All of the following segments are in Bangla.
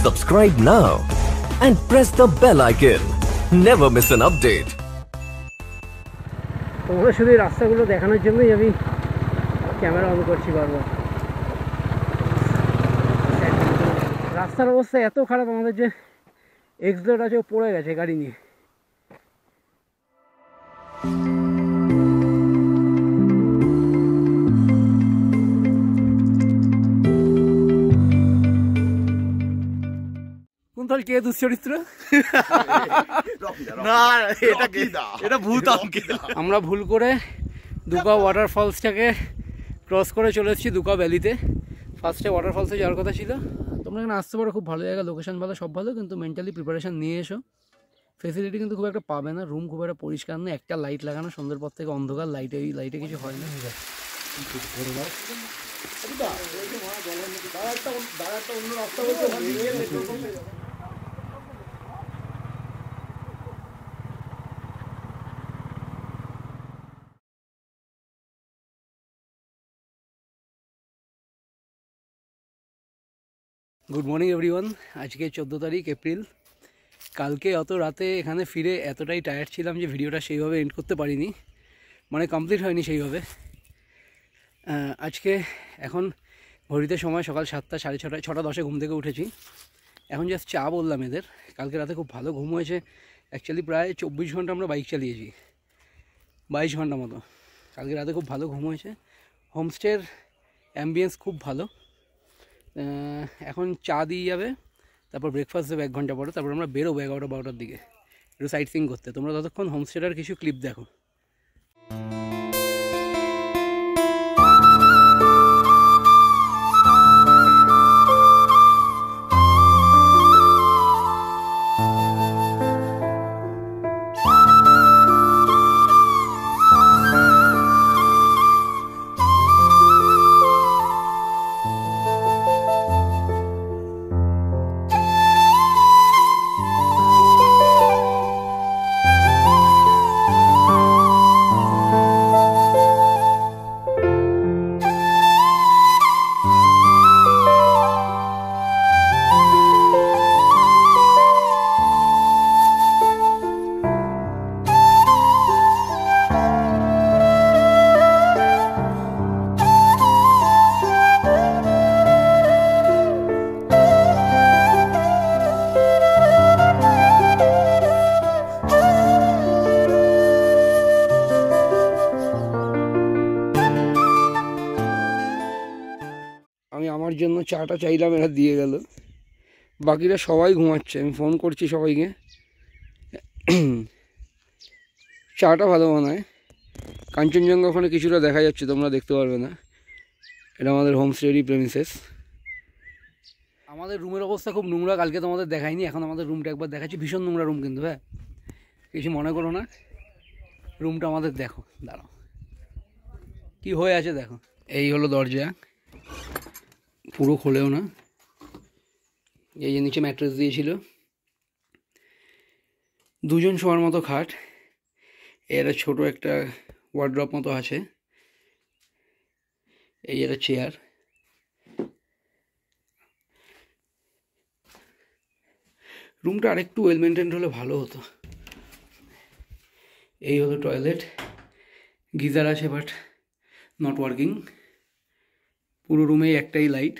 Subscribe now and press the bell icon. Never miss an update. তোমরা শুধু এই রাস্তাগুলো দেখানোর জন্যই আমি ক্যামেরা অন করছি বারবার। রাস্তার অবস্থা এত খারাপ, আমাদের যে এক্সলোড আছে ও পড়ে গেছে গাড়ি নিয়ে। কোন কে দুশ্চরিত্র? আমরা ভুল করে দুগাঁও ওয়াটারফলসটাকে ক্রস করে চলে এসেছি দুগাঁও ভ্যালিতে। ফার্স্টে ওয়াটারফলসে যাওয়ার কথা ছিল। তোমরা এখানে আসতে পারো, খুব ভালো জায়গা, লোকেশন ভালো, সব ভালো, কিন্তু মেন্টালি প্রিপারেশান নিয়ে এসো। ফেসিলিটি কিন্তু খুব একটা পাবে না, রুম খুব একটা পরিষ্কার নেই, একটা লাইট লাগানো, সন্ধ্যের পর থেকে অন্ধকার, লাইটে কিছু হয় না। Good morning everyone. আজকে 14 তারিখ এপ্রিল। কালকে অত রাতে এখানে ফিরে এতটাই টায়ার্ড ছিলাম যে ভিডিওটা সেইভাবে এন্ড করতে পারিনি, মানে কমপ্লিট হয়নি সেইভাবে। আজকে এখন ঘড়িতে সময় সকাল 7টা, সাড়ে 6টা, 6:10 ঘুম থেকে উঠেছি। এখন জাস্ট চা বললাম এদের। কালকে রাতে খুব ভালো ঘুম হয়েছে। অ্যাকচুয়ালি প্রায় 24 ঘন্টা আমরা বাইক চালিয়েছি, 22 ঘন্টা মতো। কালকে রাতে খুব ভালো ঘুম হয়েছে। হোমস্টের অ্যাম্বিয়েন্স খুব ভালো। এখন চা দিয়ে যাবে, তারপর ব্রেকফাস্ট দেবে 1 ঘন্টা পরে, তারপর আমরা বেরোবো 11-12টার দিকে একটু সাইট সিইং করতে। তোমরা ততক্ষণ হোমস্টেটার কিছু ক্লিপ দেখো। আমি আমার জন্য চাটা চাইলাম, এরা দিয়ে গেল। বাকিরা সবাই ঘুমাচ্ছে, আমি ফোন করছি সবাইকে। চাটা ভালো বানায়। কাঞ্চনজঙ্ঘা ওখানে কিছুটা দেখা যাচ্ছে, তোমরা দেখতে পারবে না। এটা আমাদের হোমস্টেরই প্রেমিসেস। আমাদের রুমের অবস্থা খুব নোংরা, কালকে তোমাদের দেখাইনি, এখন আমাদের রুমটা একবার দেখাচ্ছি। ভীষণ নোংরা রুম কিন্তু, হ্যাঁ কিছু মনে করো না। রুমটা আমাদের দেখো, দাঁড়াও কি হয়ে আছে দেখো। এই হলো দরজা, পুরো খোলেও না। এই যে নিচে ম্যাট্রেস দিয়েছিল, 2 জন শোয়ার মতো খাট। এর ছোট একটা ওয়ার্ড্রপ মতো আছে। এই একটা চেয়ার। রুমটা আরেকটু ওয়েল মেনটেন্ড হলে ভালো হতো। এই হলো টয়লেট, গিজার আছে বাট নট ওয়ার্কিং। পুরো রুমে একটাই লাইট।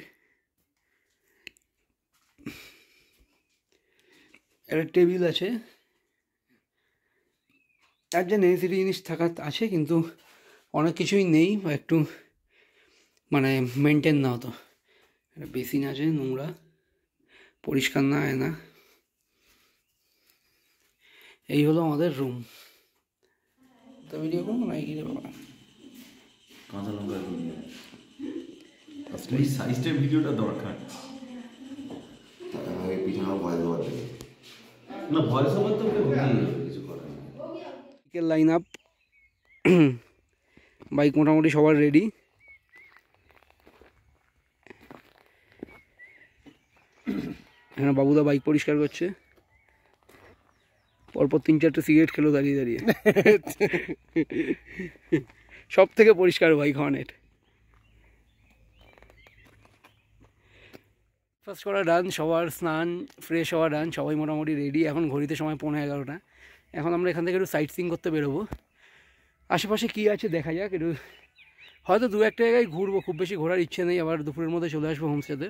একটা টেবিল আছে, তার যে নেসেসারি জিনিস থাকার আছে, কিন্তু অনেক কিছুই নেই, একটু মানে মেনটেন না হতো। একটা বেসিন আছে, নোংরা, পরিষ্কার না হয় না। এই হলো আমাদের রুম। তো ভিডিও করবো না কি বাবা, কাঁচা লঙ্কা ওই সাইজটার ভিডিওটা দরকার। পিছনে ভয়েস ওভার দেবে না, ভয়েস ওভার তো কিছু করার নেই। লাইন আপ, বাইক মোটামুটি সবার রেডি। এখানে বাবুদা বাইক পরিষ্কার করছে। পরপর 3-4টে সিগারেট খেলো দাঁড়িয়ে দাঁড়িয়ে। সব থেকে পরিষ্কার বাইক হর্নেট। ব্রেকফাস্ট করা ডান, সবার স্নান ফ্রেশ হওয়া ডান, সবাই মোটামুটি রেডি। এখন ঘড়িতে সময় 11:15। এখন আমরা এখান থেকে একটু সাইট সিইং করতে বেরোবো। আশেপাশে কী আছে দেখা যাক, একটু হয়তো 2-1 জায়গায় ঘুরবো, খুব বেশি ঘোরার ইচ্ছে নেই। আবার দুপুরের মধ্যে চলে আসবো হোমস্টেতে,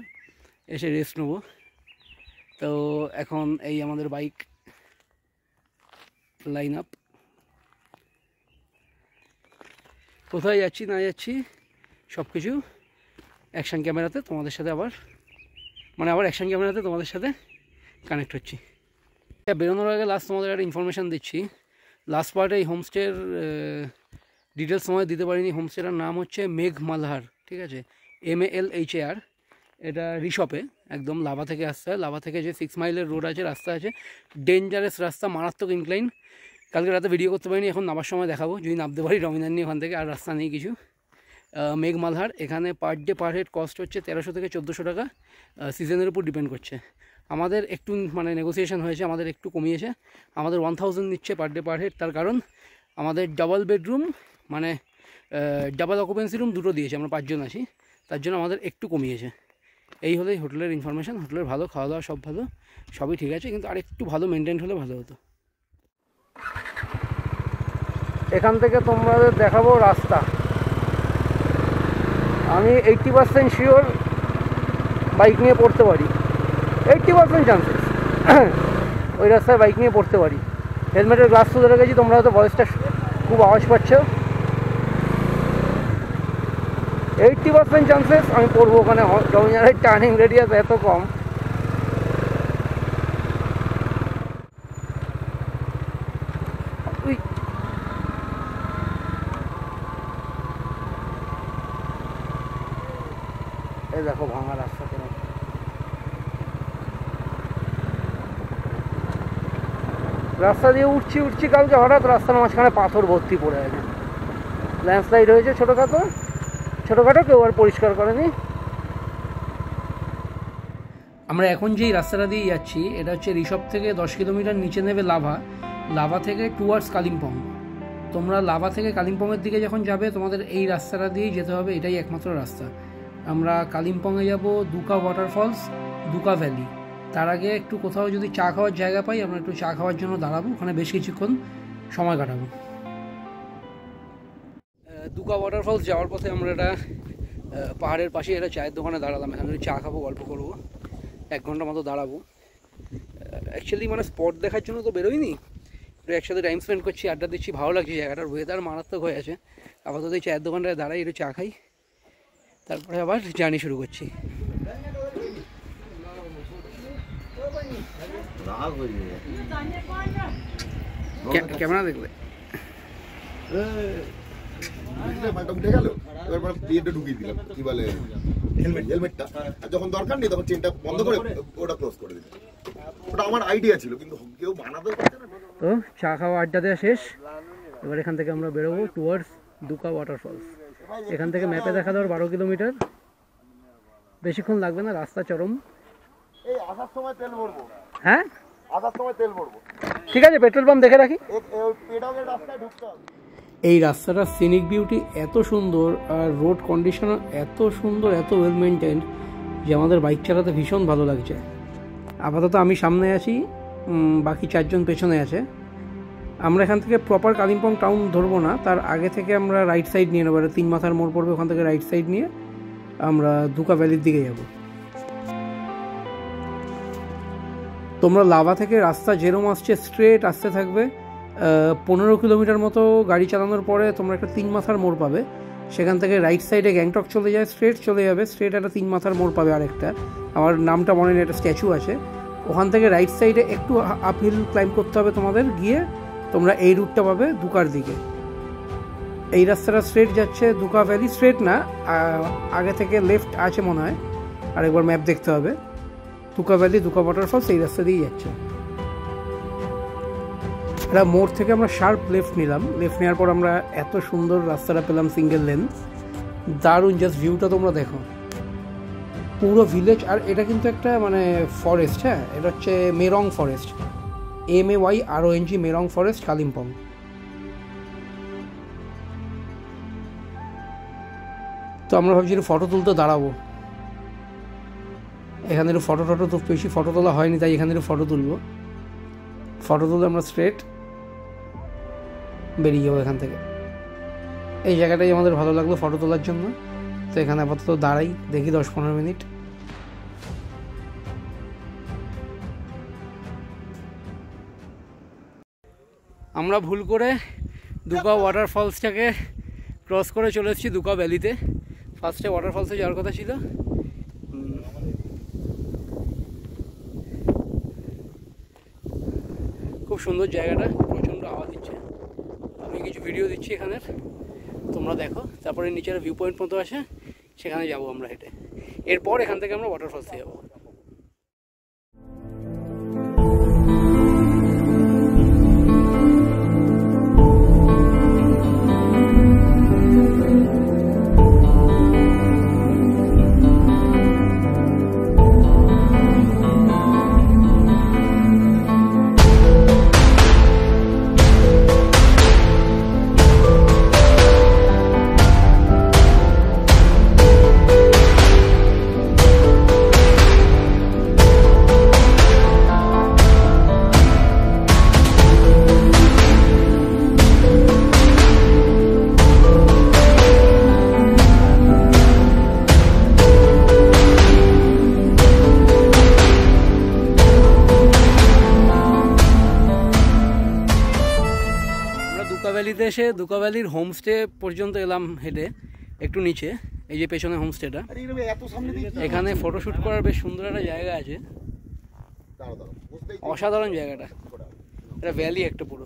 এসে রেস্ট নেবো। তো এখন এই আমাদের বাইক লাইন আপ, কোথায় যাচ্ছি না যাচ্ছি সব কিছু অ্যাকশান ক্যামেরাতে তোমাদের সাথে আবার অ্যাকশান ক্যামেরাতে তোমাদের সাথে কানেক্ট হচ্ছি। বেরোনোর আগে লাস্ট তোমাদের একটা ইনফরমেশান দিচ্ছি। লাস্ট পার্টে এই হোমস্টের ডিটেলস সময় দিতে পারিনি। হোমস্টেটার নাম হচ্ছে মেঘ মালহার, ঠিক আছে, MALHAR। এটা রিশপে, একদম লাভা থেকে আসতে হয়। লাভা থেকে যে 6 মাইলের রোড আছে, রাস্তা আছে, ডেঞ্জারাস রাস্তা, মারাত্মক ইনক্লাইন। কালকে রাতে ভিডিও করতে পারিনি, এখন নামার সময় দেখাবো যদি নামতে পারি। রমিনার নিয়ে ওখান থেকে আর রাস্তা নেই কিছু। মেঘ মালহার, এখানে per day per head cost হচ্ছে 1300 থেকে 1400 টাকা, সিজনের উপর ডিপেন্ড করছে। আমাদের একটু নেগোসিয়েশন হয়েছে, আমাদের একটু কমিয়েছে। আমাদের 1000 নিচ্ছে পার ডে পার হেড। তার কারণ আমাদের double bedroom double occupancy room দুটো দিয়েছে, আমরা 5 জন আছি, তার জন্য আমাদের একটু কমিয়েছে। এই হলেই হোটেলের ইনফরমেশান। হোটেলের ভালো, খাওয়া দাওয়া সব ভালো, সবই ঠিক আছে, কিন্তু আর একটু ভালো মেনটেন হলে ভালো হতো। এখান থেকে তোমাদের দেখাবো রাস্তা। আমি 80% শিওর বাইক নিয়ে পড়তে পারি, 80% চান্সেস ওই রাস্তায় বাইক নিয়ে পড়তে পারি। হেলমেটের গ্লাস তুলে রেখেছি, তোমরা হয়তো ভয়েসটা খুব আওয়াজ পাচ্ছ। 80% চান্সেস আমি পড়বো ওখানে। রবীন্দ্রের টার্নিং রেডিয়াস এত কম। এই দেখো ভাঙা রাস্তা, রাস্তা দিয়ে উঠছি কালকে, হঠাৎ রাস্তার মাঝখানে পাথর ভর্তি পড়ে আছে। ল্যান্ডস্লাইড হয়েছে ছোটোখাটো, কেউ আর পরিষ্কার করেনি। আমরা এখন যেই রাস্তাটা দিয়ে যাচ্ছি এটা হচ্ছে রিশপ থেকে 10 কিলোমিটার নিচে নেবে লাভা থেকে টুয়ার্ডস কালিম্পং। তোমরা লাভা থেকে কালিম্পংয়ের দিকে যখন যাবে তোমাদের এই রাস্তাটা দিয়েই যেতে হবে, এটাই একমাত্র রাস্তা। আমরা কালিম্পংয়ে যাব দুকা ওয়াটারফলস, দুকা ভ্যালি। তার আগে একটু কোথাও যদি চা খাওয়ার জায়গা পাই আমরা একটু চা খাওয়ার জন্য দাঁড়াবো, ওখানে বেশ কিছুক্ষণ সময় কাটাবো। দুকা ওয়াটারফলস যাওয়ার পথে আমরা একটা পাহাড়ের পাশে একটা চায়ের দোকানে দাঁড়ালাম। এখানে চা খাবো, গল্প করবো, 1 ঘন্টা মতো দাঁড়াবো। অ্যাকচুয়ালি স্পট দেখার জন্য তো বেরোইনি, একটু একসাথে টাইম স্পেন্ড করছি, আড্ডা দিচ্ছি, ভালো লাগছে। জায়গাটার ওয়েদার মারাত্মক হয়ে আছে। আপাতত এই চায়ের দোকানটায় দাঁড়াই, একটু চা খাই, তারপরে আবার জার্নি শুরু করছি। ক্যামেরা দেখবে উঠে গেল, এবার বিয়েটা ঢুকিয়ে দিলাম, কি বলে হেলমেটটা, আর যখন দরকার নেই তখন চেনটা বন্ধ করে ওটা ক্লোজ করে দিলাম। ওটা আমার আইডিয়া ছিল, কিন্তু কেউ বানাতে পারছে না। তো চা খাওয়া আড্ডা দেওয়া শেষ, এবার এখান থেকে আমরা বেরোবো টুয়ার্ডস দুকা ওয়াটারফলস। এখান থেকে ম্যাপে দেখা দেওয়ার 12 কিলোমিটার, বেশিক্ষণ লাগবে না, রাস্তা চরম। এই আসার সময় তেল ভরবো। হ্যাঁ, আসার সময় তেল ভরবো, ঠিক আছে, পেট্রোল পাম্প দেখে রাখি। পেডালের রাস্তায় ঢুকতে হবে। এই রাস্তাটার সিনিক বিউটি এত সুন্দর, আর রোড কন্ডিশন এত সুন্দর, এত ওয়েল মেনটেন্ড যে আমাদের বাইক চালাতে ভীষণ ভালো লাগছে। আপাতত আমি সামনে আছি, বাকি 4 জন পেছনে আছে। আমরা এখান থেকে প্রপার কালিম্পং টাউন ধরবো না, তার আগে থেকে আমরা রাইট সাইড নিয়ে নেবো। 3 মাথার মোড় পড়বে, ওখান থেকে রাইট সাইড নিয়ে আমরা দুকা ভ্যালির দিকে যাব। তোমরা লাভা থেকে রাস্তা যেরকম আসছে স্ট্রেট আসতে থাকবে, 15 কিলোমিটার মতো গাড়ি চালানোর পরে তোমরা একটা 3 মাথার মোড় পাবে। সেখান থেকে রাইট সাইডে গ্যাংটক চলে যায়, স্ট্রেট চলে যাবে, স্ট্রেট একটা 3 মাথার মোড় পাবে। আরেকটা আমার নামটা মনে নেই, একটা স্ট্যাচু আছে, ওখান থেকে রাইট সাইডে একটু আপহিল ক্লাইম্ব করতে হবে তোমাদের, গিয়ে তোমরা এই রুটটা পাবে দুকার দিকে। এই রাস্তাটা স্ট্রেট যাচ্ছে দুকা ভ্যালি, স্ট্রেট না, আগে থেকে লেফট আছে মনে হয়, আরেকবার ম্যাপ দেখতে হবে। দুকা ভ্যালি, দুকা ওয়াটারফলস এই রাস্তা দিয়েই যাচ্ছে। এটা মোড় থেকে আমরা শার্প লেফট নিলাম, লেফট নেওয়ার পর আমরা এত সুন্দর রাস্তাটা পেলাম, সিঙ্গেল লেন, দারুণ। জাস্ট ভিউটা তোমরা দেখো, পুরো ভিলেজ। আর এটা কিন্তু একটা ফরেস্ট, হ্যাঁ, এটা হচ্ছে মেরং ফরেস্ট, MAYRONG, মেরং ফরেস্ট, কালিম্পং। তো আমরা ভাবছি ফটো তুলতে দাঁড়াবো। এখানে একটু ফটো তো বেশি ফটো তোলা হয়নি, তাই এখানে একটু ফটো তুলবো। ফটো তুলে আমরা স্ট্রেট বেরিয়ে যাবো এখান থেকে। এই জায়গাটাই আমাদের ভালো লাগলো ফটো তোলার জন্য, তো এখানে আপাতত দাঁড়াই, দেখি 10-15 মিনিট। আমরা ভুল করে দুকা ওয়াটারফলসটাকে ক্রস করে চলে এসেছি দুকা ভ্যালিতে। ফার্স্টে ওয়াটারফলসে যাওয়ার কথা ছিল, খুব সুন্দর জায়গাটা, প্রচণ্ড আওয়াজ দিচ্ছে। আমি কিছু ভিডিও দিচ্ছি এখানের, তোমরা দেখো। তারপরে নিচের ভিউ পয়েন্ট মতো আছে, সেখানে যাবো আমরা হেঁটে। এরপর এখান থেকে আমরা ওয়াটারফলসে যাবো। এসে দুকা ভ্যালির হোমস্টে পর্যন্ত এলাম হেঁটে, একটু নিচে। এই যে পেছনে হোমস্টেটা, এখানে ফটোশ্যুট করার বেশ সুন্দর একটা জায়গা আছে, অসাধারণ জায়গাটা। এটা ভ্যালি একটা পুরো।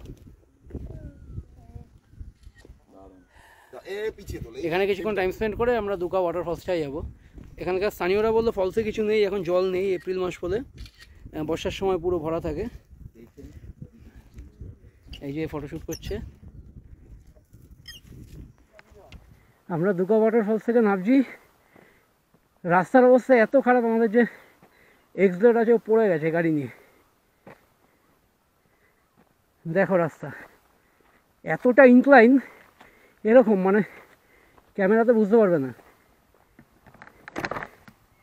এখানে কিছুক্ষণ টাইম স্পেন্ড করে আমরা দুকা ওয়াটারফলসটাই যাবো। এখানকার স্থানীয়রা বললো ফলসে কিছু নেই, এখন জল নেই, এপ্রিল মাস বলে, বর্ষার সময় পুরো ভরা থাকে। এই যে ফটোশ্যুট করছে। আমরা দুকা ওয়াটারফলস থেকে নামছি, রাস্তার অবস্থা এত খারাপ, আমাদের যে এক্সলেট আছে ও পড়ে গেছে গাড়ি নিয়ে। দেখো রাস্তা এতটা ইনক্লাইন, এরকম মানে ক্যামেরাতে বুঝতে পারবে না।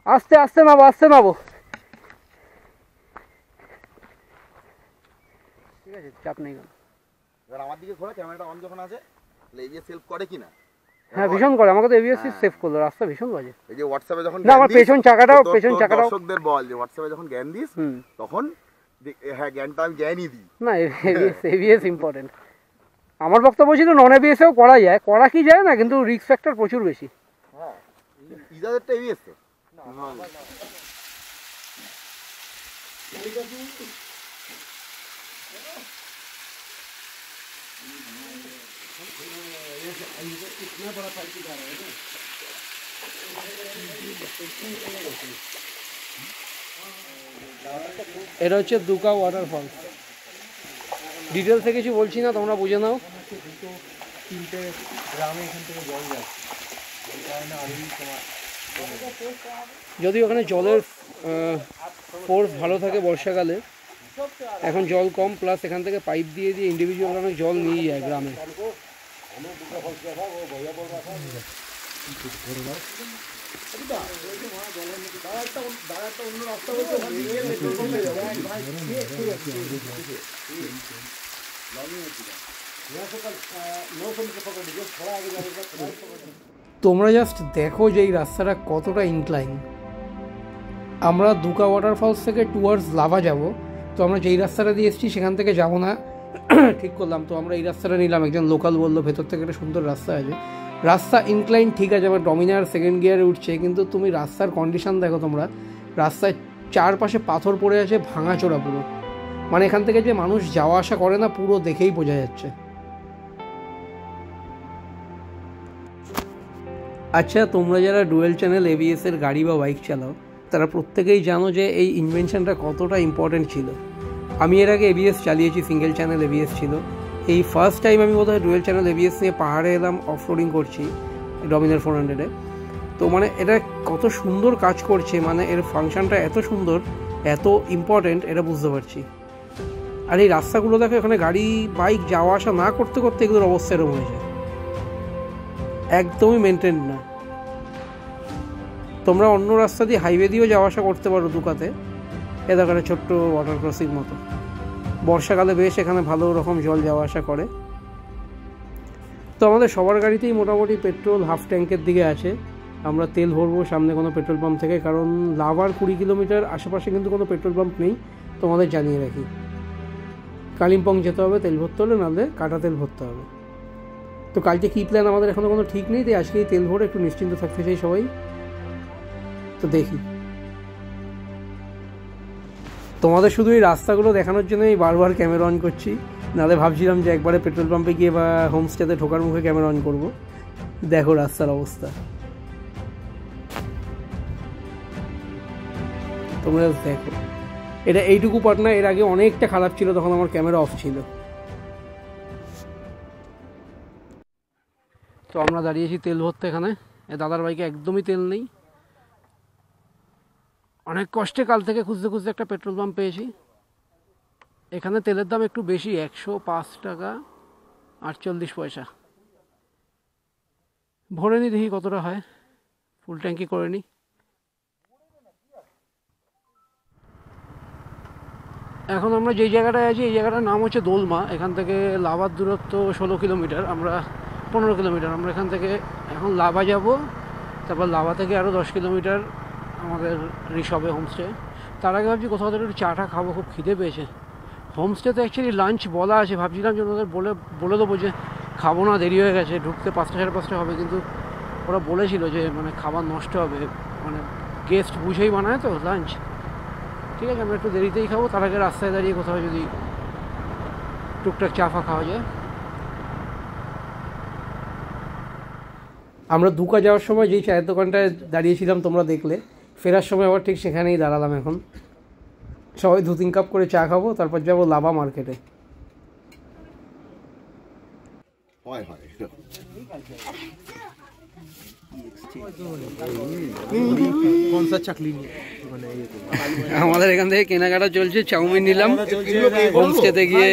আস্তে আস্তে নামো, আস্তে নামো, ঠিক আছে, চাপ নেই। এবার আমার দিকে ঘোরা, ক্যামেরাটা অন যখন আছে এবিএস সেলফ করে কিনা? হ্যাঁ ভীষণ করে, আমাকে তো এবিএস সেভ করলো, রাস্তা ভীষণ বাজে। এই যে হোয়াটসঅ্যাপে যখন না আমার পেছন চাকাটাও দর্শকদের বল যে হোয়াটসঅ্যাপে যখন জ্ঞান দিস তখন হ্যাঁ জ্ঞানটা আমি জ্ঞানই দিই না। ABS important. আমার বক্তব্য ছিল নন এবিএসেও করা যায়, করা কি যায় না, কিন্তু রিস্ক ফ্যাক্টর প্রচুর বেশি। হ্যাঁ ইজাদেরটা এবিএস তো এটা হচ্ছে দুকা ওয়াটারফলস। ডিটেলসে কিছু বলছি না, তোমরা বুঝে নাও। তিনটে গ্রামে এখান থেকে জল যাচ্ছে, এই কারণে যদি ওখানে জলের ফোর্স ভালো থাকে বর্ষাকালে, এখন জল কম, প্লাস এখান থেকে পাইপ দিয়ে দিয়ে ইন্ডিভিজুয়াল অনেক জল নিয়ে যায় গ্রামে। তোমরা জাস্ট দেখো যে এই রাস্তাটা কতটা ইনক্লাইন। আমরা দুকা ওয়াটারফলস থেকে টুয়ার্ডস লাভা যাব, তো আমরা যেই রাস্তাটা দিয়ে এসেছি সেখান থেকে যাব না ঠিক করলাম, তো আমরা এই রাস্তাটা নিলাম। একজন লোকাল বললো ভেতর থেকে একটা সুন্দর রাস্তা আছে। রাস্তা ইনক্লাইন ঠিক আছে, আমার ডমিনার সেকেন্ড গিয়ারে উঠছে, কিন্তু তুমি রাস্তার কন্ডিশন দেখো। তোমরা রাস্তায় চারপাশে পাথর পড়ে আছে, ভাঙাচোরা পুরো, মানে এখান থেকে যে মানুষ যাওয়া আসা করে না পুরো দেখেই বোঝা যাচ্ছে। আচ্ছা, তোমরা যারা ডুয়েল চ্যানেল এবিএসের গাড়ি বা বাইক চালাও তারা প্রত্যেকেই জানো যে এই ইনভেনশনটা কতটা ইম্পর্টেন্ট ছিল। আমি এর আগে এবিএস চালিয়েছি, সিঙ্গেল চ্যানেল এবিএস ছিল। এই ফার্স্ট টাইম আমি বোধহয় ডুয়েল চ্যানেল এবিএস নিয়ে পাহাড়ে এলাম, অফ রোডিং করছি ডমিনার 400-এ। তো মানে এটা কত সুন্দর কাজ করছে, মানে এর ফাংশনটা এত সুন্দর, এত ইম্পর্টেন্ট, এটা বুঝতে পারছি। আর এই রাস্তাগুলো দেখো, এখানে গাড়ি বাইক যাওয়া আসা না করতে করতে এগুলোর অবস্থা এরকম হয়ে যায়, একদমই মেনটেন না। তোমরা অন্য রাস্তা দিয়ে হাইওয়ে দিয়েও যাওয়া আসা করতে পারো দুকাতে। এ দেখো একটা ছোট্ট ওয়াটার ক্রসিং মতো, বর্ষাকালে বেশ এখানে ভালো রকম জল যাওয়া আসা করে। তো আমাদের সবার গাড়িতেই মোটামুটি পেট্রোল হাফ ট্যাঙ্কের দিকে আছে। আমরা তেল ভরবো সামনে কোনো পেট্রোল পাম্প থেকে, কারণ লাভার 20 কিলোমিটার আশেপাশে কিন্তু কোনো পেট্রোল পাম্প নেই, তোমাদের জানিয়ে রাখি। কালিম্পং যেতে হবে তেল ভরতে হলে, নাহলে কাটা তেল ভরতে হবে। তো কালকে কী প্ল্যান আমাদের এখনও কোনো ঠিক নেই, তাই আজকেই তেল ভরে একটু নিশ্চিন্ত থাকতে চাই সবাই। তো দেখি, তোমাদের শুধু এই রাস্তাগুলো দেখানোর জন্যই বারবার ক্যামেরা অন করছি, নাহলে ভাবছিলাম যে একবারে পেট্রোল পাম্পে গিয়ে বা হোমস্টেতে ঢোকার মুখে ক্যামেরা অন করবো। দেখো রাস্তার অবস্থা, তোমরা দেখো। এটা এইটুকু পার্ট না, এর আগে অনেকটা খারাপ ছিল, তখন আমার ক্যামেরা অফ ছিল। তো আমরা দাঁড়িয়েছি তেল ভরতে এখানে। দাদার বাইকে একদমই তেল নেই। অনেক কষ্টে কাল থেকে খুঁজতে খুঁজতে একটা পেট্রোল পাম্প পেয়েছি। এখানে তেলের দাম একটু বেশি, 105 টাকা 48 পয়সা। ভরে নি, দেখি কতটা হয়, ফুল ট্যাঙ্কি করে নি। এখন আমরা যেই জায়গাটায় আছি এই জায়গাটার নাম হচ্ছে দোলমা। এখান থেকে লাভার দূরত্ব 16 কিলোমিটার, আমরা 15 কিলোমিটার। আমরা এখান থেকে এখন লাভা যাব, তারপর লাভা থেকে আরও 10 কিলোমিটার আমাদের ঋষভে হোমস্টে। তার আগে ভাবছি কোথাও থেকে একটু চাটা খাবো, খুব খিদে পেয়েছে। হোমস্টেতে অ্যাকচুয়ালি লাঞ্চ বলা আছে, ভাবছিলাম যে ওদের বলে দেবো যে খাবো না, দেরি হয়ে গেছে, ঢুকতে 5টা সাড়ে 5টা হবে, কিন্তু ওরা বলেছিল যে মানে খাবার নষ্ট হবে, মানে গেস্ট বুঝেই বানায় তো লাঞ্চ। ঠিক আছে, আমরা একটু দেরিতেই খাবো। তার আগে রাস্তায় দাঁড়িয়ে কোথাও যদি টুকটাক চা ফা খাওয়া যায়। আমরা দুকা যাওয়ার সময় যেই চায়ের দোকানটায় দাঁড়িয়েছিলাম তোমরা দেখলে, ফেরার সময় আবার ঠিক সেখানেই দাঁড়ালাম। এখন সবাই 2-3 কাপ করে চা খাবো, তারপর যাবো লাভা মার্কেটে। আমাদের এখান থেকে কেনাকাটা চলছে, চাউমিন নিলাম হোমস্টেতে গিয়ে।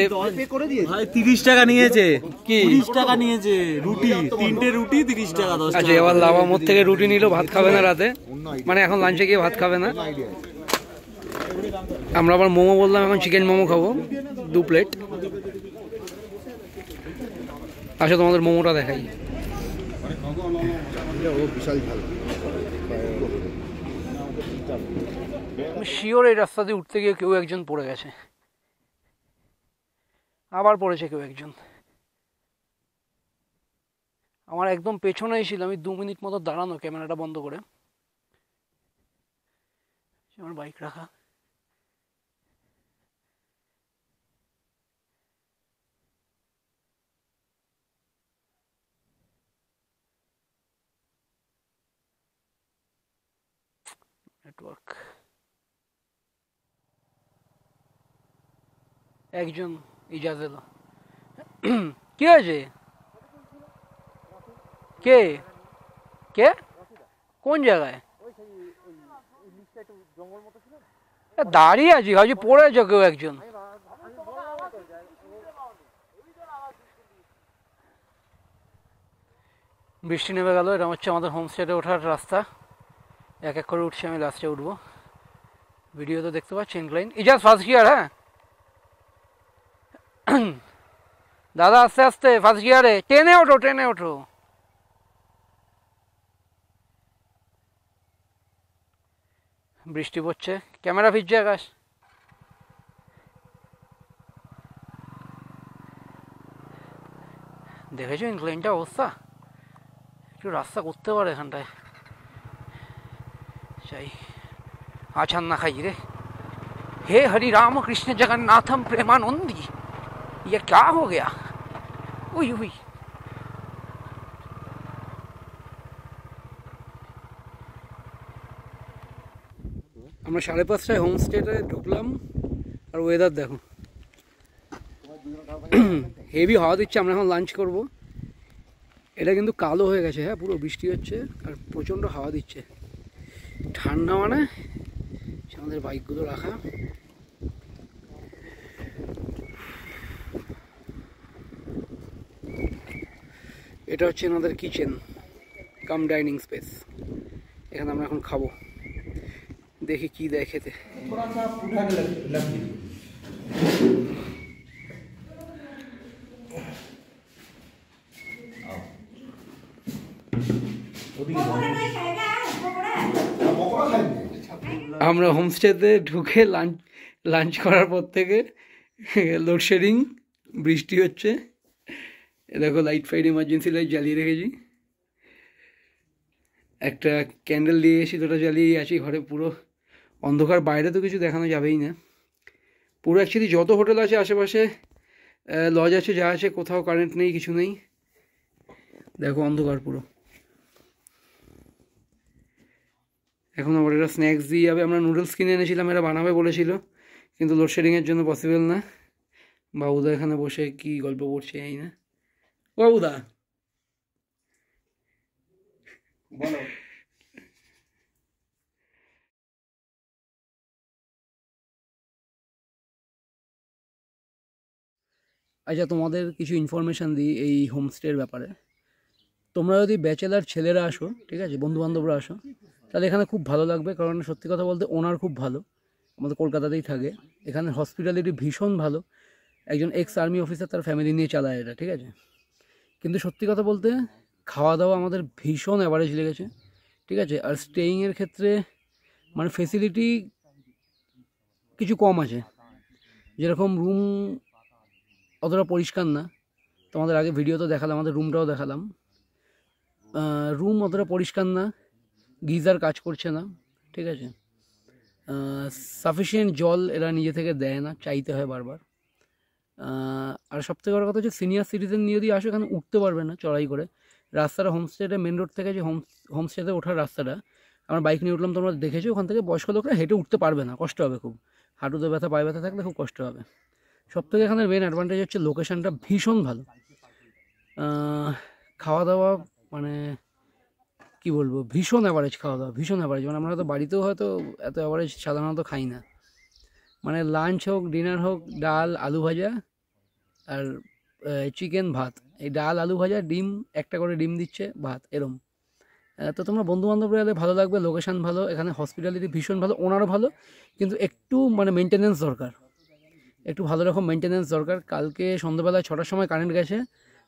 30 টাকা নিয়েছে, কি 30 টাকা নিয়েছে রুটি, 3টে রুটি 30 টাকা। আচ্ছা, এবার লাভা মোড় থেকে রুটি নিল, ভাত খাবে না রাতে, মানে এখন লাঞ্চে গিয়ে ভাত খাবে না। আমরা আবার মোমো বললাম, এখন চিকেন মোমো খাবো 2 প্লেট। আচ্ছা, তোমাদের মোমোটা দেখাই। শিওর এই রাস্তা দিয়ে উঠতে গিয়ে কেউ একজন পড়ে গেছে, আবার পড়েছে কেউ একজন। আমার একদম পেছনেই ছিল, আমি 2 মিনিট মতো দাঁড়ানো ক্যামেরাটা বন্ধ করে, আমার বাইক রাখা। নেটওয়ার্ক, একজন ইজাজ এলো। কি হয়েছে? কে কে কোন জায়গায় দাঁড়িয়ে আছি? ভাবছি পড়েছ কেউ একজন। বৃষ্টি নেমে গেল। এটা হচ্ছে আমাদের হোমস্টেতে ওঠার রাস্তা। এক এক করে উঠছি, আমি লাস্টে উঠবো। ভিডিও তো দেখতে পাচ্ছি ইনক্লাইন। Ijaz first gear. হ্যাঁ দাদা, আস্তে আস্তে ফার্স্ট গিয়ারে, ট্রেনে ওঠো, ট্রেনে ওঠো। বৃষ্টি পড়ছে, ক্যামেরা ভিজছে আকাশ। দেখেছো ইনক্লাইনটা অবস্থা? একটু রাস্তা করতে পারে এখানটায়। চাই আছান না খাই রে। हे हरि राम कृष्ण जगन्नाथम प्रेमानंदी, ये क्या हो गया? उई उई। আমরা 5:30টায় হোমস্টেতে ঢুকলাম, আর ওয়েদার দেখো, হেভি হাওয়া দিচ্ছে। আমরা এখন লাঞ্চ করব। এটা কিন্তু কালো হয়ে গেছে, হ্যাঁ পুরো বৃষ্টি হচ্ছে আর প্রচণ্ড হাওয়া দিচ্ছে। ঠান্ডা মানে আমাদের বাইকগুলো রাখা। এটা হচ্ছে আমাদের কিচেন কাম ডাইনিং স্পেস। এখানে আমরা এখন খাবো, দেখি কি দেয় খেতে। আমরা হোমস্টেতে ঢুকে লাঞ্চ করার পর থেকে লোডশেডিং, বৃষ্টি হচ্ছে, দেখো লাইট ফাইট এমার্জেন্সি লাইট জ্বালিয়ে রেখেছি, একটা ক্যান্ডেল দিয়ে এসি, দুটো জ্বালিয়েই আছি ঘরে, পুরো অন্ধকার, বাইরে তো কিছু দেখানো যাবেই না পুরো। অ্যাকচুয়ালি যত হোটেল আছে আশেপাশে, লজ আছে, যা আছে, কোথাও কারেন্ট নেই, কিছু নেই, দেখো অন্ধকার পুরো। এখন আবার এরা স্ন্যাক্স দিয়ে যাবে, আমরা নুডলস কিনে এনেছিলাম, এরা বানাবে বলেছিল, কিন্তু লোডশেডিংয়ের জন্য পসিবল না। বাবুদা এখানে বসে কি গল্প করছে এই না, বাবুদা বলো। আচ্ছা, তোমাদের কিছু ইনফরমেশান দিই এই হোমস্টের ব্যাপারে। তোমরা যদি ব্যাচেলার ছেলেরা আসো, ঠিক আছে, বন্ধুবান্ধবরা আসো, তাহলে এখানে খুব ভালো লাগবে, কারণ সত্যি কথা বলতে ওনার খুব ভালো, আমাদের কলকাতাতেই থাকে, এখানে হসপিটালিটি ভীষণ ভালো, একজন এক্স আর্মি অফিসার তার ফ্যামিলি নিয়ে চালায় এটা, ঠিক আছে। কিন্তু সত্যি কথা বলতে খাওয়া দাওয়া আমাদের ভীষণ অ্যাভারেজ লেগেছে, ঠিক আছে। আর স্টেইংয়ের ক্ষেত্রে মানে ফেসিলিটি কিছু কম আছে, যেরকম রুম অতটা পরিষ্কার না, তোমাদের আগে ভিডিও তো দেখালাম, আমাদের রুমটাও দেখালাম, রুম অতটা পরিষ্কার না, গিজার কাজ করছে না, ঠিক আছে। সাফিসিয়েন্ট জল এরা নিজে থেকে দেয় না, চাইতে হয় বারবার। আর সবথেকে বড় কথা হচ্ছে সিনিয়র সিটিজেন নিয়ে যদি আসো এখানে উঠতে পারবে না চড়াই করে, রাস্তাটা হোমস্টেটা মেন রোড থেকে যে হোমস্টেতে ওঠার রাস্তাটা, আমরা বাইক নিয়ে উঠলাম, তোমরা দেখেছো, ওখান থেকে বয়স্ক লোকরা হেঁটে উঠতে পারবে না, কষ্ট হবে খুব, হাঁটুতে ব্যথা, পায়ে ব্যথা থাকলে খুব কষ্ট হবে। সবথেকে এখানে মেন অ্যাডভান্টেজ হচ্ছে লোকেশানটা ভীষণ ভালো, খাওয়া দাওয়া মানে কি বলবো, ভীষণ অ্যাভারেজ খাওয়া দাওয়া, ভীষণ অ্যাভারেজ, মানে আমরা হয়তো বাড়িতেও হয়তো এত অ্যাভারেজ সাধারণত খাই না, মানে লাঞ্চ হোক ডিনার হোক, ডাল আলু ভাজা আর চিকেন ভাত, এই ডাল আলু ভাজা, ডিম একটা করে ডিম দিচ্ছে, ভাত, এরম। তো তোমরা বন্ধুবান্ধবরা এলে ভালো লাগবে, লোকেশান ভালো, এখানে হসপিটালিটি ভীষণ ভালো, ওনারও ভালো, কিন্তু একটু মানে মেনটেনেন্স দরকার, একটু ভালো রকম মেনটেনেন্স দরকার। কালকে সন্ধ্যাবেলায় 6টার সময় কারেন্ট গেছে,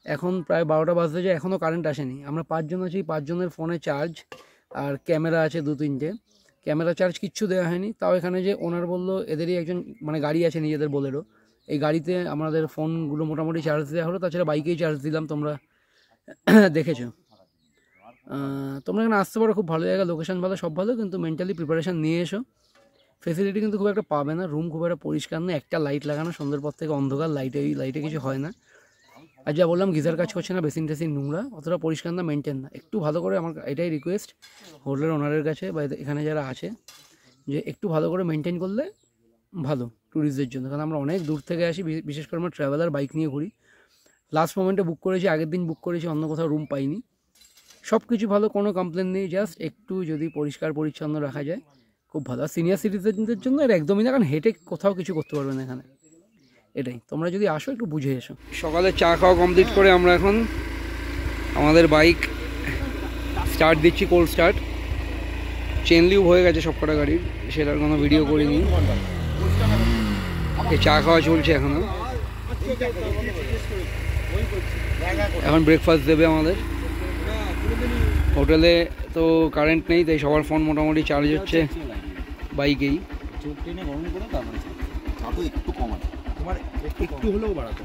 এখন প্রায় 12টা বাজতে যায়, এখনও কারেন্ট আসেনি। আমরা 5 জন আছি, 5 জনের ফোনে চার্জ আর ক্যামেরা আছে 2-3টে, ক্যামেরা চার্জ কিচ্ছু দেওয়া হয়নি। তাও এখানে যে ওনার বললো, এদেরই একজন মানে গাড়ি আছে নিজেদের বোলেরো, এই গাড়িতে আমাদের ফোনগুলো মোটামুটি চার্জ দেওয়া হলো, তাছাড়া বাইকেই চার্জ দিলাম, তোমরা দেখেছো। তোমরা এখানে আসতে পারো, খুব ভালো জায়গা, লোকেশান ভালো, সব ভালো, কিন্তু মেন্টালি প্রিপারেশান নিয়ে এসো। ফেসিলিটি কিন্তু খুব একটা পাবে না, রুম খুব একটা পরিষ্কার না, একটা লাইট লাগানো, সন্ধ্যের পর থেকে অন্ধকার, লাইটে কিছু হয় না। আর যা বললাম গিজার কাজ করছে না, বেসিন টেসিন নোংরা, অতটা পরিষ্কার না, মেনটেন না, একটু ভালো করে, আমার এটাই রিকোয়েস্ট হোটেলের ওনারের কাছে বা এখানে যারা আছে, যে একটু ভালো করে মেনটেন করলে ভালো ট্যুরিস্টদের জন্য, কারণ আমরা অনেক দূর থেকে আসি, বিশেষ করে আমরা ট্রাভেলার বাইক নিয়ে ঘুরি, লাস্ট মোমেন্টে বুক করেছি, আগের দিন বুক করেছি, অন্য কোথাও রুম পাইনি, সব কিছু ভালো, কোনো কমপ্লেন নেই, জাস্ট একটু যদি পরিষ্কার পরিচ্ছন্ন রাখা যায় খুব ভালো। আর সিনিয়র সিটিজেনদের জন্য এটা একদমই না, কারণ হেঁটে কোথাও কিছু করতে পারবে না এখানে, এটাই। তোমরা যদি আসো একটু বুঝে এসো। সকালে চা খাওয়া কমপ্লিট করে আমরা এখন আমাদের বাইক স্টার্ট দিচ্ছি, কোল্ড স্টার্ট, চেন লিউব হয়ে গেছে সবকটা গাড়ির, সেটার কোনো ভিডিও করিনি, এই চা খাওয়া চলছে এখনও। এখন ব্রেকফাস্ট দেবে আমাদের হোটেলে, তো কারেন্ট নেই, তাই সবার ফোন মোটামুটি চার্জ হচ্ছে বাইকেই। একটু হলেও বাড়াতে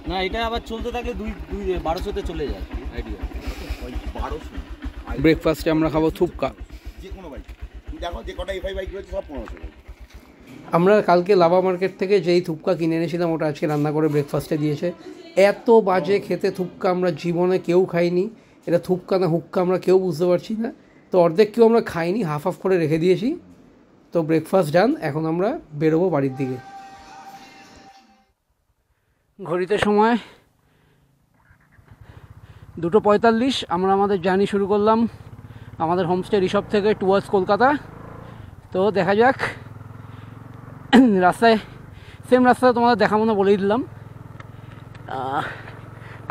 না, এটা আবার চলতে থাকলে 1200-তে চলে যায় আইডিয়া। 1200 ব্রেকফাস্টে আমরা খাবো থুপকা, যে কোনো বাইক, দেখো যে কটা এফআই বাইক রয়েছে সব 1500। আমরা কালকে লাভা মার্কেট থেকে যেই থুপকা কিনে এনেছিলাম, ওটা আজকে রান্না করে ব্রেকফাস্টে দিয়েছে। এত বাজে খেতে থুপকা, আমরা জীবনে কেউ খাইনি, এটা থুপকা না হুক্কা আমরা কেউ বুঝতে পারছি না, তো অর্ধেক কেউ আমরা খাইনি, হাফ হাফ করে রেখে দিয়েছি। তো ব্রেকফাস্ট ডান, এখন আমরা বেরোবো বাড়ির দিকে। ঘড়িতে সময় 2:45, আমরা আমাদের জার্নি শুরু করলাম আমাদের হোমস্টে রিসর্ট থেকে টুয়ার্ডস কলকাতা। তো দেখা যাক, রাস্তায় সেম রাস্তায় তোমাদের দেখাবো না, বলেই দিলাম।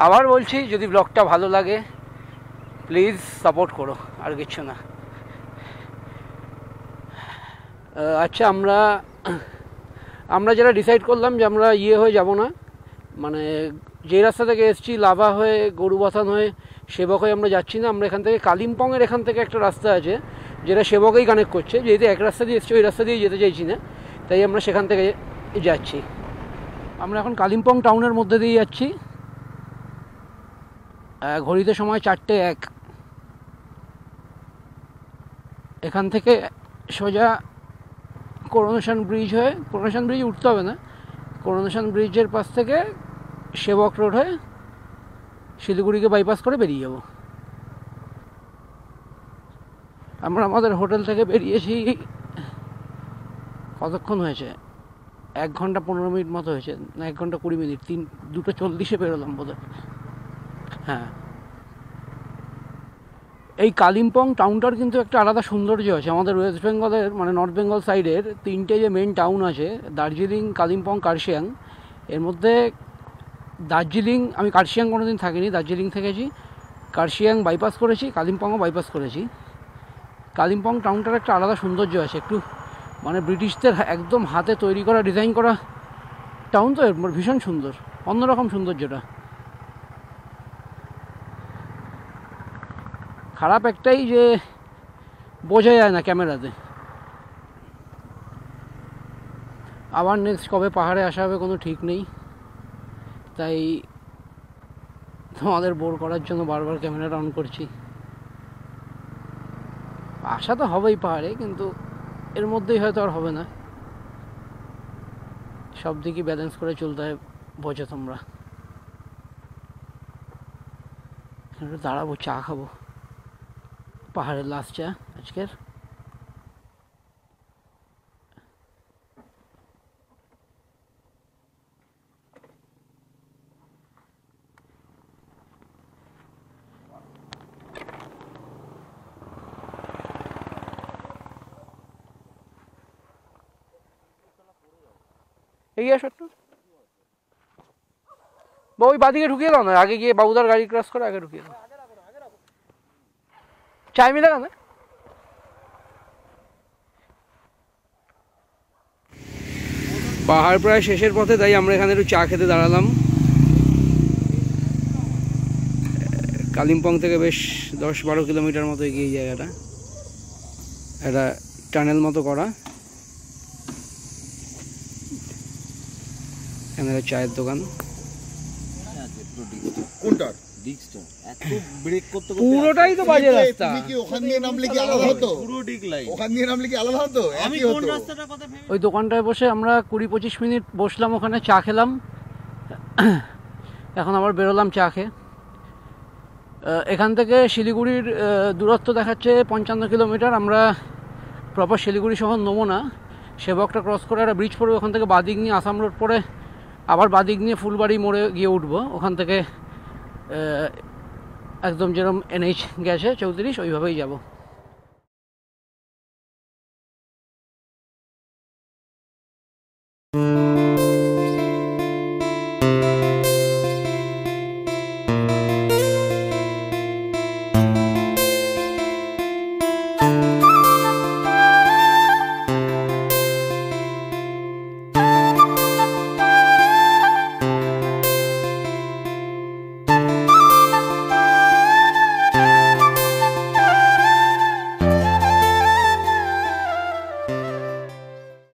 আবার বলছি, যদি ব্লগটা ভালো লাগে প্লিজ সাপোর্ট করো, আর কিচ্ছু না। আচ্ছা, আমরা যেটা ডিসাইড করলাম যে আমরা হয়ে যাব না, মানে যে রাস্তা থেকে এসেছি লাভা হয়ে গরুবাথান হয়ে সেবক হয়ে আমরা যাচ্ছি না। আমরা এখান থেকে কালিম্পংয়ের এখান থেকে একটা রাস্তা আছে যেটা সেবকেই কানেক্ট করছে, যেহেতু এক রাস্তা দিয়ে এসছি ওই রাস্তা দিয়ে যেতে চাইছি না, তাই আমরা সেখান থেকে যাচ্ছি। আমরা এখন কালিম্পং টাউনের মধ্যে দিয়ে যাচ্ছি। ঘড়িতে সময় 4:01। এখান থেকে সোজা করোনেশন ব্রিজ হয়ে, করোনেশন ব্রিজ উঠতে হবে না, করোনেশন ব্রিজের পাশ থেকে সেবক রোড হয়ে শিলিগুড়িকে বাইপাস করে বেরিয়ে যাব। আমরা আমাদের হোটেল থেকে বেরিয়েছি কতক্ষণ হয়েছে, 1 ঘন্টা 15 মিনিট মতো হয়েছে, না 1 ঘন্টা 20 মিনিট, 2:40 বেরোলাম বোধহয়। হ্যাঁ, এই কালিম্পং টাউনটার কিন্তু একটা আলাদা সৌন্দর্য আছে। আমাদের ওয়েস্ট বেঙ্গলের মানে নর্থ বেঙ্গল সাইডের 3টে যে মেন টাউন আছে, দার্জিলিং, কালিম্পং, কার্শিয়াং, এর মধ্যে দার্জিলিং, আমি কার্শিয়াং কোনোদিন থাকিনি, দার্জিলিং থেকেছি, কার্শিয়াং বাইপাস করেছি, কালিম্পংও বাইপাস করেছি। কালিম্পং টাউনটার একটা আলাদা সৌন্দর্য আছে, একটু মানে ব্রিটিশদের একদম হাতে তৈরি করা, ডিজাইন করা টাউন, তো ভীষণ সুন্দর, অন্যরকম সৌন্দর্যটা। খারাপ একটাই যে বোঝা যায় না ক্যামেরাতে। আবার নেক্সট কবে পাহাড়ে আসা হবে কোনো ঠিক নেই, তাই তোমাদের বোর করার জন্য বারবার ক্যামেরাটা অন করছি। আসা তো হবেই পাহাড়ে, কিন্তু এর মধ্যেই হয়তো আর হবে না, সব দিকে ব্যালেন্স করে চলতে হয়, বোঝো তোমরা। দাঁড়াবো, চা খাবো, পাহাড়ের লাস্ট চা আজকের। এগিয়ে আসো একটু, ওই বাদিকে ঢুকিয়ে দাও না, আগে গিয়ে বাবুদার গাড়ি ক্রস করে আগে ঢুকিয়ে দাও। চাই মিলে না, পাহাড় প্রায় শেষের পথে, তাই আমরা এখানে একটু চা খেতে দাঁড়ালাম। কালিম্পং থেকে বেশ 10-12 কিলোমিটার মতো এগিয়ে এই জায়গাটা, একটা টানেল মতো করা। এখানে চায়ের দোকান। কোনটার পুরোটাই তো বাজে রাস্তা। তুমি কি ওখান দিয়ে নামলে কি আলাদা হতো? পুরো ডিক লাইন ওখান দিয়ে নামলে কি আলাদা হতো? আমি কোন রাস্তাটার কথা ভেবে ওই দোকানটায় বসে আমরা 20-25 মিনিট বসলাম, ওখানে চা খেলাম, এখন আবার বেরোলাম চা খেয়ে। এখান থেকে শিলিগুড়ির দূরত্ব দেখাচ্ছে 55 কিলোমিটার। আমরা প্রপার শিলিগুড়ি শহর নেবো না, সেবকটা ক্রস করে একটা ব্রিজ পড়বে, ওখান থেকে বাদিক নিয়ে আসাম রোড পড়ে আবার বাদিক নিয়ে ফুলবাড়ি মোড়ে গিয়ে উঠবো। ওখান থেকে একদম যেরকম NH গেছে 34 ওইভাবেই যাব।